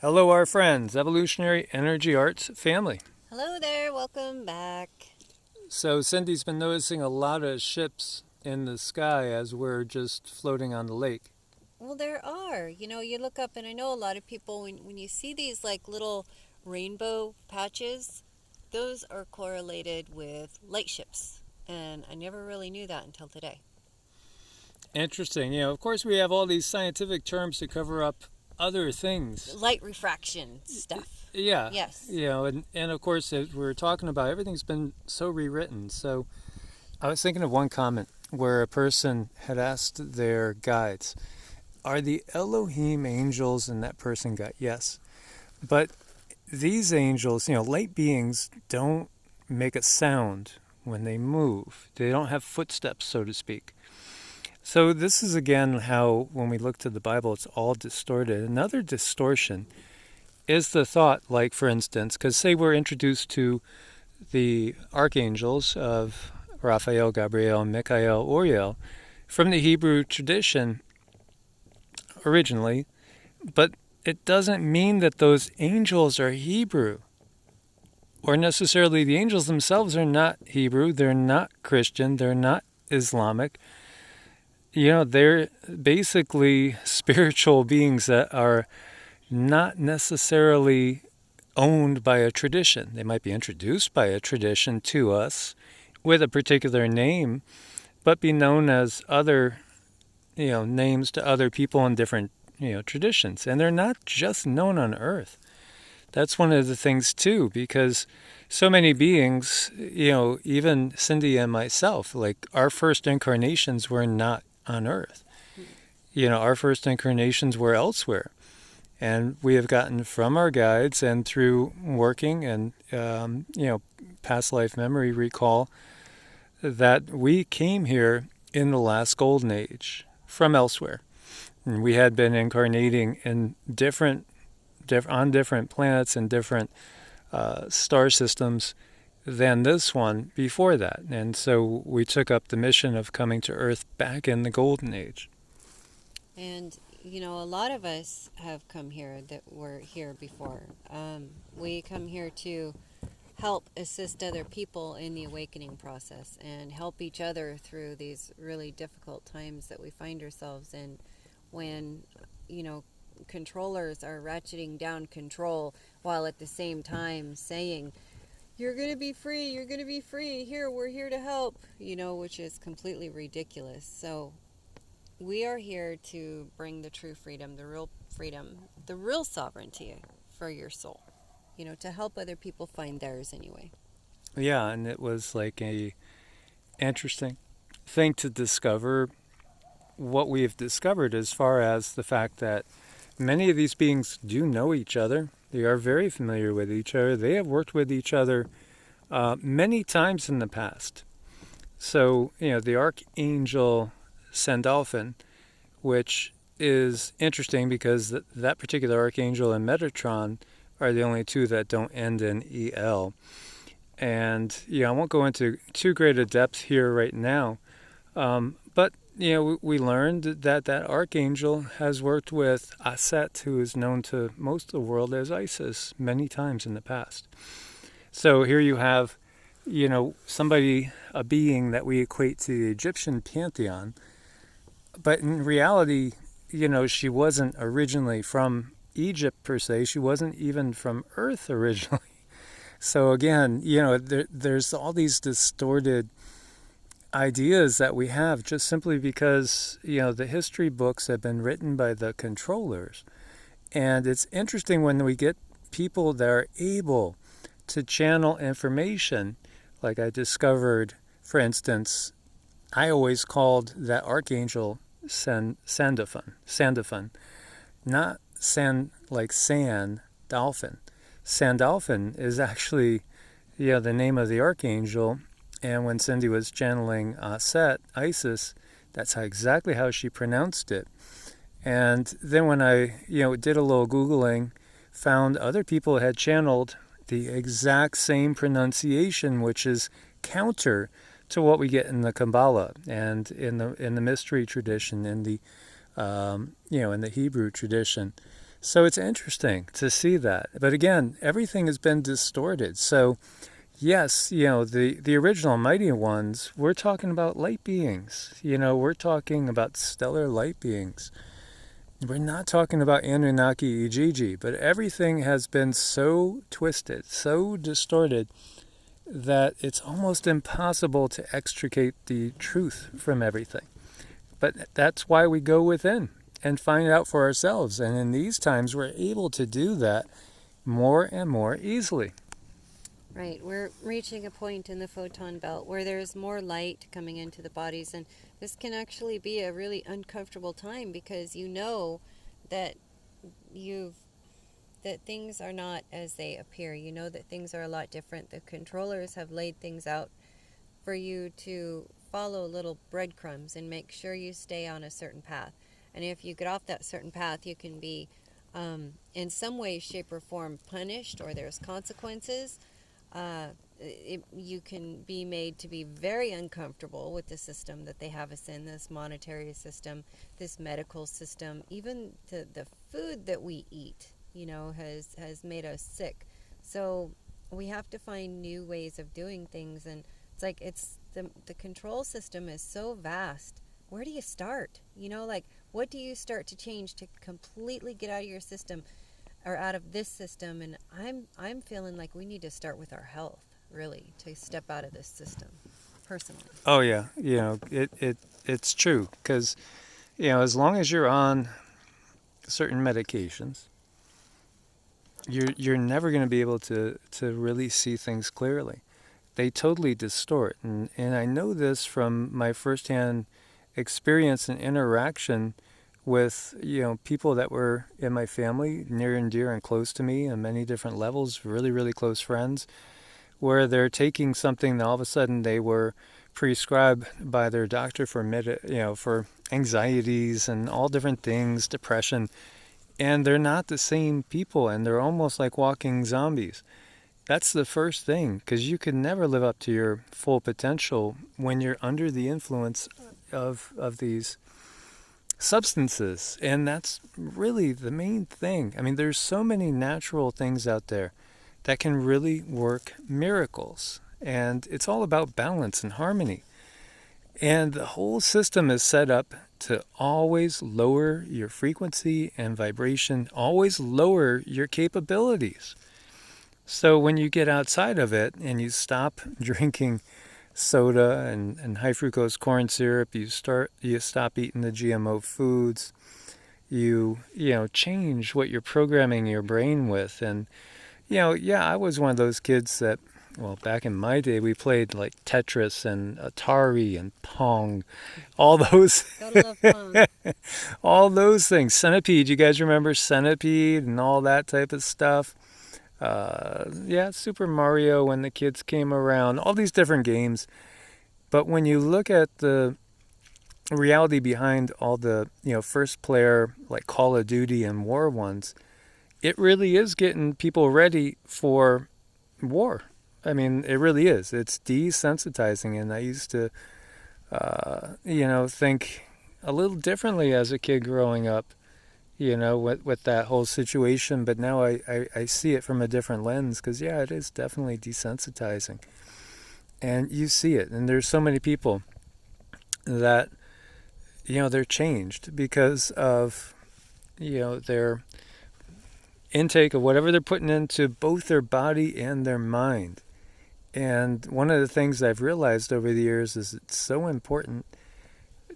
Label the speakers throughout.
Speaker 1: Hello, our friends, Evolutionary Energy Arts family.
Speaker 2: Hello there, welcome back.
Speaker 1: So, Cindy's been noticing a lot of ships in the sky as we're just floating on the lake.
Speaker 2: Well, there are. You look up, and I know a lot of people, when you see these like little rainbow patches, those are correlated with light ships. And I never really knew that until today.
Speaker 1: Interesting. Of course, we have all these scientific terms to cover up other things.
Speaker 2: Light refraction stuff.
Speaker 1: Yeah.
Speaker 2: Yes.
Speaker 1: And of course, as we're talking about, everything's been so rewritten. So, I was thinking of one comment where a person had asked their guides, are the Elohim angels? And that person got yes. But these angels, light beings don't make a sound when they move. They don't have footsteps, so to speak. So this is again how, when we look to the Bible, it's all distorted. Another distortion is the thought, like for instance, because say we're introduced to the archangels of Raphael, Gabriel, Michael, Uriel from the Hebrew tradition originally, but it doesn't mean that those angels are Hebrew. Or necessarily the angels themselves are not Hebrew, they're not Christian, they're not Islamic. They're basically spiritual beings that are not necessarily owned by a tradition. They might be introduced by a tradition to us with a particular name, but be known as other, names to other people in different, traditions. And they're not just known on earth. That's one of the things too, because so many beings, even Cindy and myself, like our first incarnations were not on earth. Our first incarnations were elsewhere. And we have gotten from our guides and through working and, past life memory recall that we came here in the last golden age from elsewhere. And we had been incarnating in on different planets and different star systems than this one before that. And so we took up the mission of coming to Earth back in the golden age.
Speaker 2: And, a lot of us have come here that were here before. We come here to help assist other people in the awakening process and help each other through these really difficult times that we find ourselves in when, controllers are ratcheting down control while at the same time saying, you're going to be free, you're going to be free, here, we're here to help, which is completely ridiculous. So we are here to bring the true freedom, the real sovereignty for your soul, to help other people find theirs anyway.
Speaker 1: Yeah, and it was like a interesting thing to discover what we've discovered as far as the fact that many of these beings do know each other. They are very familiar with each other. They have worked with each other many times in the past. So, the Archangel Sandalphon, which is interesting because that particular Archangel and Metatron are the only two that don't end in EL. And, I won't go into too great a depth here right now. But we learned that archangel has worked with Aset, who is known to most of the world as Isis, many times in the past. So here you have, somebody, a being that we equate to the Egyptian pantheon. But in reality, she wasn't originally from Egypt per se. She wasn't even from Earth originally. So again, there's all these distorted ideas that we have just simply because, the history books have been written by the controllers. And it's interesting when we get people that are able to channel information, like I discovered, for instance, I always called that archangel Sandalphon, not like sand, dolphin. Sandalphon is actually, the name of the archangel. And when Cindy was channeling Isis, that's exactly how she pronounced it. And then when I, did a little Googling, found other people had channeled the exact same pronunciation, which is counter to what we get in the Kabbalah and in the mystery tradition, in the in the Hebrew tradition. So it's interesting to see that. But again, everything has been distorted. So yes, the original mighty ones, we're talking about light beings. We're talking about stellar light beings. We're not talking about Anunnaki Ijiji, but everything has been so twisted, so distorted, that it's almost impossible to extricate the truth from everything. But that's why we go within and find out for ourselves. And in these times, we're able to do that more and more easily.
Speaker 2: Right, we're reaching a point in the photon belt where there's more light coming into the bodies, and this can actually be a really uncomfortable time because you know that you've that things are not as they appear. You know that things are a lot different. The controllers have laid things out for you to follow little breadcrumbs and make sure you stay on a certain path. And if you get off that certain path, you can be in some way, shape, or form punished, or there's consequences. You can be made to be very uncomfortable with the system that they have us in, this monetary system, this medical system, even the food that we eat, has made us sick. So we have to find new ways of doing things, and it's the control system is so vast. Where do you start? What do you start to change to completely get out of your system or out of this system? And I'm feeling like we need to start with our health, really, to step out of this system, personally.
Speaker 1: Oh yeah, it's true because as long as you're on certain medications, you're never going to be able to really see things clearly. They totally distort, and I know this from my firsthand experience and interaction with people that were in my family, near and dear and close to me on many different levels, really really close friends, where they're taking something that all of a sudden they were prescribed by their doctor for for anxieties and all different things, depression, and they're not the same people, and they're almost like walking zombies. That's the first thing, because you can never live up to your full potential when you're under the influence of these substances. And that's really the main thing. I mean, there's so many natural things out there that can really work miracles. And it's all about balance and harmony. And the whole system is set up to always lower your frequency and vibration, always lower your capabilities. So when you get outside of it and you stop drinking soda and high fructose corn syrup, you stop eating the GMO foods, you change what you're programming your brain with. And yeah, I was one of those kids that, well, back in my day, we played like Tetris and Atari and Pong, all those,
Speaker 2: Gotta love Pong.
Speaker 1: all those things. Centipede, you guys remember Centipede and all that type of stuff? Yeah, Super Mario when the kids came around, all these different games. But when you look at the reality behind all the, first player like Call of Duty and war ones, it really is getting people ready for war. I mean, it really is. It's desensitizing, and I used to, think a little differently as a kid growing up, with that whole situation. But now I see it from a different lens because, yeah, it is definitely desensitizing. And you see it. And there's so many people that, they're changed because of, their intake of whatever they're putting into both their body and their mind. And one of the things I've realized over the years is it's so important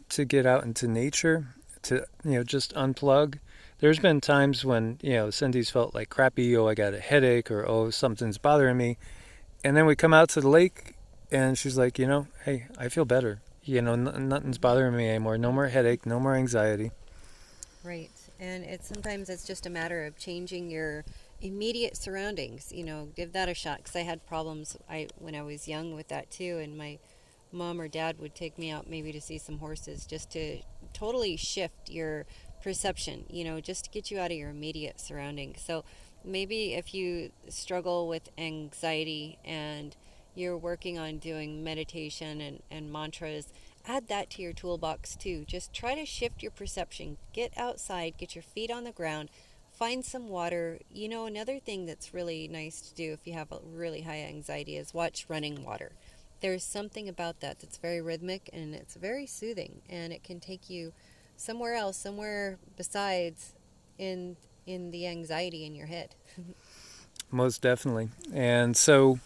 Speaker 1: to get out into nature, to, just unplug. There's been times when, Cindy's felt like crappy, oh, I got a headache, or oh, something's bothering me. And then we come out to the lake and she's like, hey, I feel better. Nothing's bothering me anymore. No more headache, no more anxiety.
Speaker 2: Right. And sometimes it's just a matter of changing your immediate surroundings. Give that a shot. Because I had problems when I was young with that too. And my mom or dad would take me out maybe to see some horses, just to totally shift your perception, just to get you out of your immediate surroundings. So maybe if you struggle with anxiety and you're working on doing meditation and mantras, add that to your toolbox too. Just try to shift your perception. Get outside, get your feet on the ground, find some water. You know, another thing that's really nice to do if you have a really high anxiety is watch running water. There's something about that that's very rhythmic and it's very soothing, and it can take you somewhere else, somewhere besides in the anxiety in your head.
Speaker 1: Most definitely. And so,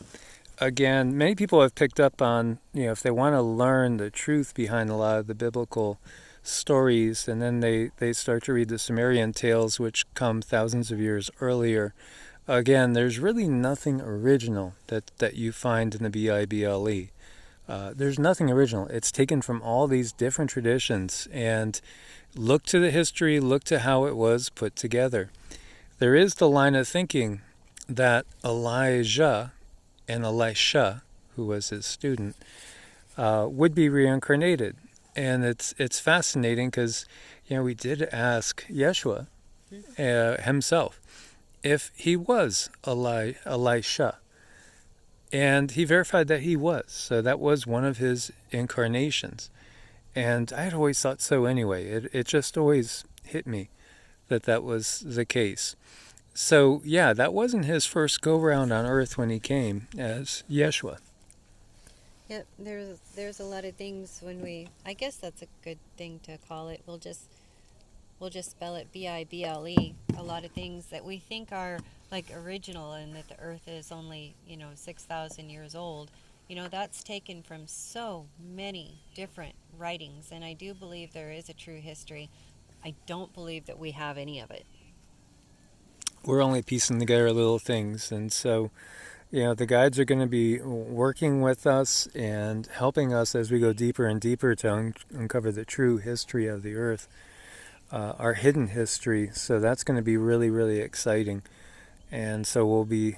Speaker 1: again, many people have picked up on, if they want to learn the truth behind a lot of the biblical stories, and then they start to read the Sumerian tales, which come thousands of years earlier. Again, there's really nothing original that you find in the Bible. There's nothing original. It's taken from all these different traditions, and look to the history, look to how it was put together. There is the line of thinking that Elijah and Elisha, who was his student, would be reincarnated. And it's fascinating because, we did ask Yeshua himself if he was Elisha. And he verified that he was. So that was one of his incarnations. And I had always thought so anyway. It just always hit me that was the case. So, yeah, that wasn't his first go-round on Earth when he came as Yeshua.
Speaker 2: Yep, there's a lot of things I guess that's a good thing to call it. We'll just spell it Bible. A lot of things that we think are like original and that the earth is only, 6,000 years old. That's taken from so many different writings, and I do believe there is a true history. I don't believe that we have any of it.
Speaker 1: We're only piecing together little things, and so the guides are going to be working with us and helping us as we go deeper and deeper to uncover the true history of the earth, our hidden history. So that's going to be really, really exciting. And so we'll be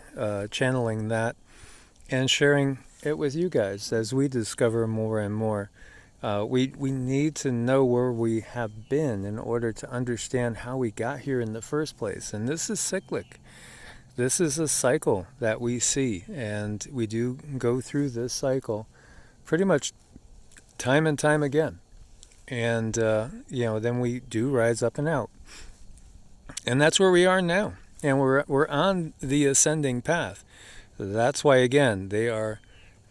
Speaker 1: channeling that and sharing it with you guys as we discover more and more. We need to know where we have been in order to understand how we got here in the first place. And this is cyclic. This is a cycle that we see, and we do go through this cycle pretty much time and time again. And, then we do rise up and out. And that's where we are now. And we're on the ascending path. That's why, again, they are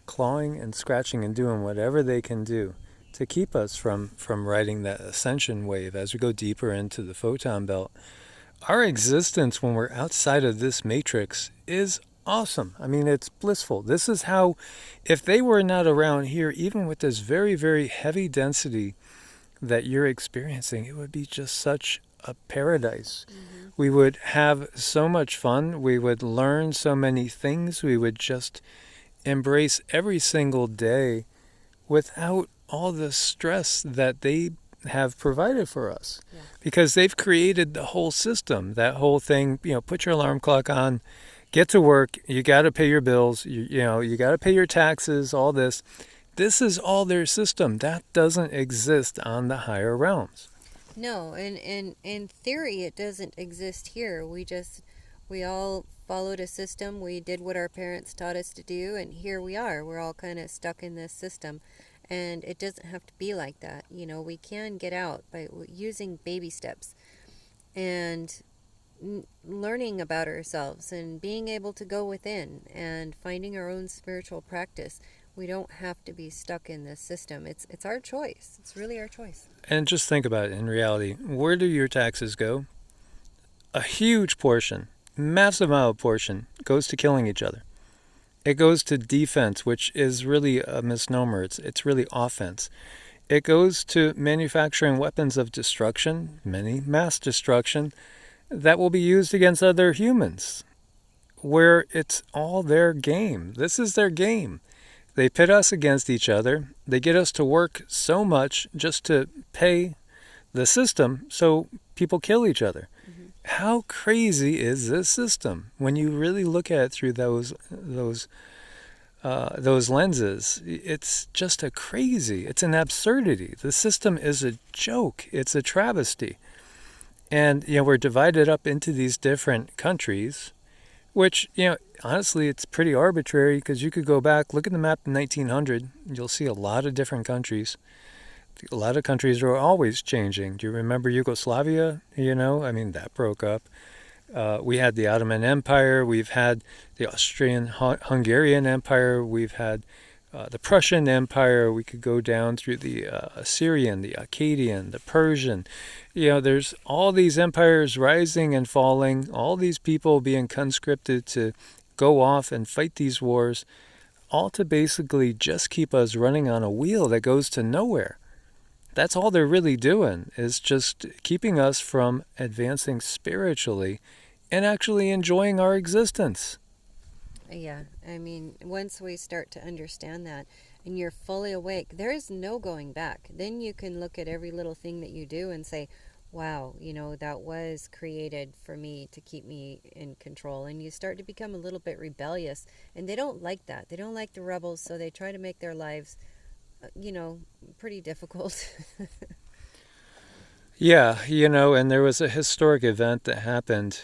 Speaker 1: clawing and scratching and doing whatever they can do to keep us from riding that ascension wave as we go deeper into the photon belt. Our existence when we're outside of this matrix is awesome. I mean, it's blissful. This is how, if they were not around here, even with this very, very heavy density that you're experiencing, it would be just such a paradise. Mm-hmm. We would have so much fun. We would learn so many things. We would just embrace every single day without all the stress that they have provided for us. Yeah. Because they've created the whole system, that whole thing, put your alarm clock on, get to work, you got to pay your bills, you got to pay your taxes, all this. This is all their system. That doesn't exist on the higher realms.
Speaker 2: No, and in theory it doesn't exist here. We all followed a system. We did what our parents taught us to do, and here we are. We're all kind of stuck in this system. And it doesn't have to be like that. We can get out by using baby steps and learning about ourselves and being able to go within and finding our own spiritual practice. We don't have to be stuck in this system. It's our choice. It's really our choice.
Speaker 1: And just think about it in reality. Where do your taxes go? A huge portion, massive amount of portion, goes to killing each other. It goes to defense, which is really a misnomer. It's really offense. It goes to manufacturing weapons of destruction, many mass destruction, that will be used against other humans, where it's all their game. This is their game. They pit us against each other. They get us to work so much just to pay the system so people kill each other. Mm-hmm. How crazy is this system when you really look at it through those lenses? It's just a crazy, it's an absurdity. The system is a joke. It's a travesty. And, we're divided up into these different countries, which, honestly, it's pretty arbitrary because you could go back, look at the map in 1900, you'll see a lot of different countries. A lot of countries are always changing. Do you remember Yugoslavia? That broke up. We had the Ottoman Empire. We've had the Austrian-Hungarian Empire. We've had the Prussian Empire. We could go down through the Assyrian, the Akkadian, the Persian. There's all these empires rising and falling, all these people being conscripted to go off and fight these wars, all to basically just keep us running on a wheel that goes to nowhere. That's all they're really doing, is just keeping us from advancing spiritually and actually enjoying our existence.
Speaker 2: Yeah, I mean, once we start to understand that and you're fully awake, there is no going back. Then you can look at every little thing that you do and say, wow, that was created for me to keep me in control. And you start to become a little bit rebellious. And they don't like that. They don't like the rebels, so they try to make their lives, pretty difficult.
Speaker 1: Yeah, and there was a historic event that happened,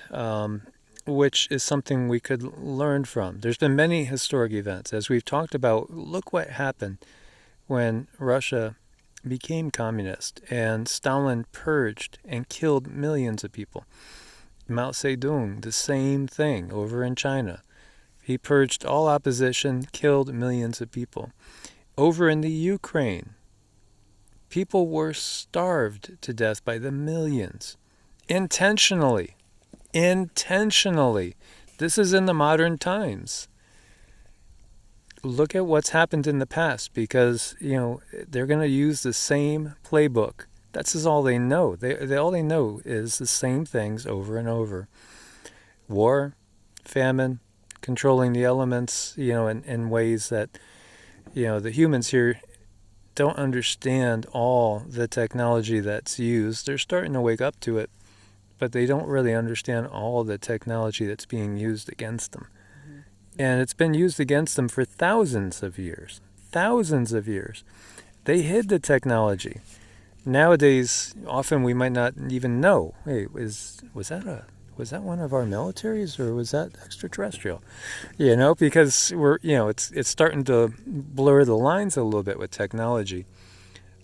Speaker 1: which is something we could learn from. There's been many historic events. As we've talked about, look what happened when Russia became communist and Stalin purged and killed millions of people. Mao Zedong, the same thing over in China. He purged all opposition, killed millions of people. Over in the Ukraine, people were starved to death by the millions. Intentionally. This is in the modern times. Look at what's happened in the past, because, they're going to use the same playbook. That's all they know. All they know is the same things over and over. War, famine, controlling the elements, in ways that, the humans here don't understand all the technology that's used. They're starting to wake up to it, but they don't really understand all the technology that's being used against them. Mm-hmm. And it's been used against them for thousands of years. They hid the technology. Nowadays, often we might not even know, hey, was that one of our militaries, or was that extraterrestrial? Because it's starting to blur the lines a little bit with technology.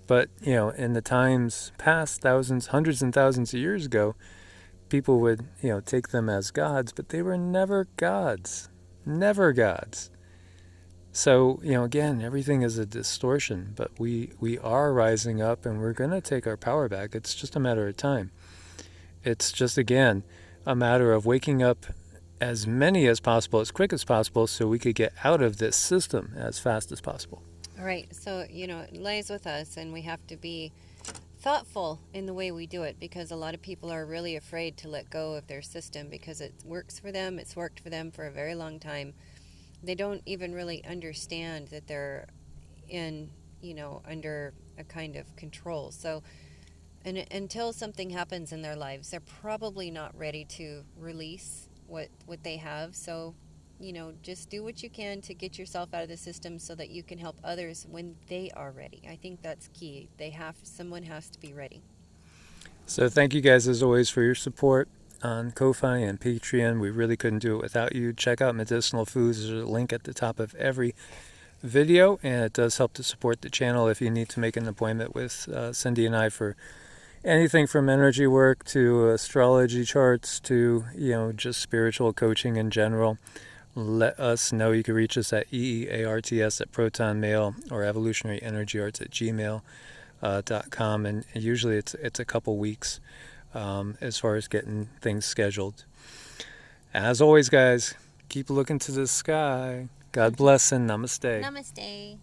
Speaker 1: But, in the times past, hundreds and thousands of years ago, people would, take them as gods, but they were never gods. Never gods. So, again, everything is a distortion, but we are rising up, and we're going to take our power back. It's just a matter of time. It's just, again, a matter of waking up as many as possible, as quick as possible, so we could get out of this system as fast as possible.
Speaker 2: All right. So, it lies with us, and we have to be thoughtful in the way we do it, because a lot of people are really afraid to let go of their system because it works for them. It's worked for them for a very long time. They don't even really understand that they're in, under a kind of control. So, and until something happens in their lives, they're probably not ready to release what they have. So, just do what you can to get yourself out of the system so that you can help others when they are ready. I think that's key. Someone has to be ready.
Speaker 1: So thank you guys, as always, for your support on Ko-Fi and Patreon. We really couldn't do it without you. Check out Medicinal Foods. There's a link at the top of every video, and it does help to support the channel if you need to make an appointment with Cindy and I for anything from energy work to astrology charts to, just spiritual coaching in general. Let us know. You can reach us at EEARTS at Proton Mail or evolutionaryenergyarts at gmail.com. And usually it's a couple weeks as far as getting things scheduled. As always, guys, keep looking to the sky. God bless and namaste.
Speaker 2: Namaste.